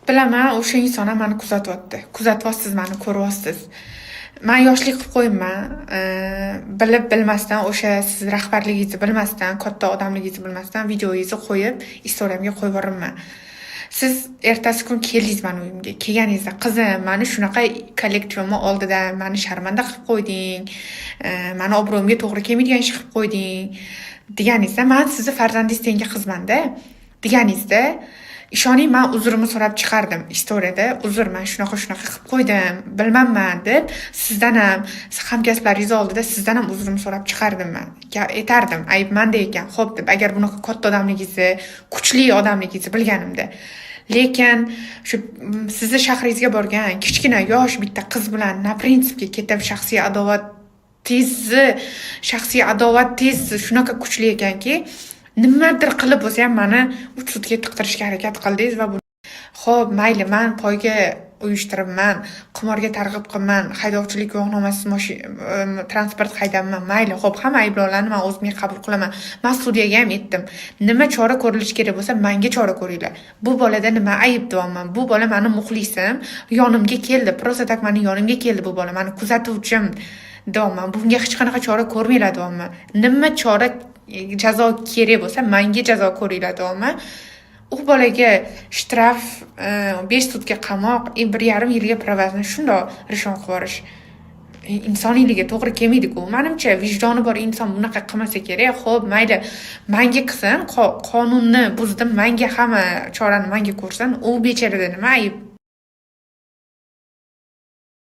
Bilaman, o'sha inson ham meni kuzatyapti. Kuzatyapsiz, meni ko'ryapsiz. Men yoshlik qilib qo'yibman. Bilib bilmasdan, o'sha siz rahbarligingizni bilmasdan, katta odamligingizni bilmasdan videongizni qo'yib, istoriyamga qo'yib yuboraman. Siz ertasi kun keldingiz meni uyimga. Kelganingizda, qizim, meni shunaqa kollektivimni oldida meni sharmanda qilib qo'yding. Meni obro'yimga to'g'ri kelmaydigan ish qilib qo'yding. Deganingizda, men sizni farzandingiz tengi qizman-da. Deganingizda, ishoning, men uzrimni so'rab chiqardim istoriyada. Uzr, men shunaqa qilib qo'ydim, bilmayman deb, sizdan ham, hamkasblaringiz oldida sizdan ham uzrimni so'rab chiqardim men. Aytardim, ayb menda ekan. Xo'p deb, agar bunaqa katta odamligingizni, kuchli odamligingizni bilganimda. Lekin shu sizni shahringizga borgan kichkina yosh bitta qiz bilan na prinsipga ketib shaxsiy adovatingiz shunaqa kuchli ekanki, nimadir qilib bo'lsa ham meni 3 sutga tiqtirishga harakat qildingiz va bu xo'p, mayli, men poyga uyushtiribman, qimorga targ'ib qilman, haydovchilik guvohnomasiz transport haydabman, mayli, xo'p, hamma ayblovlarni men o'zimga qabul qilaman. Men sudyaga ham aytdim. Nima chora ko'rilishi kerak bo'lsa, menga chora ko'ringlar. Bu bolada nima ayb deyapman? Bu bola meni muxlisim, yonimga keldi. Просто tak meni yonimga keldi bu bola, meni kuzatuvchim deyapman. Bunga hech qanaqa chora ko'rmanglar deyapman. Nima chora jazo kerak bo'lsa, menga jazo ko'ringlar deyapman. U bolaga shtraf, 5 sutka qamoq, 1,5 yilga provazni shundoq rishon qilib yuborish insoniyligiga to'g'ri kelmaydi-ku. Menimcha, vijdoni bor inson bunaqa qilmasa kerak. Xo'p, mayli, menga qilsin, qonunni buzdim, menga hamma chorani menga ko'rsin. U bechorada nima ayb?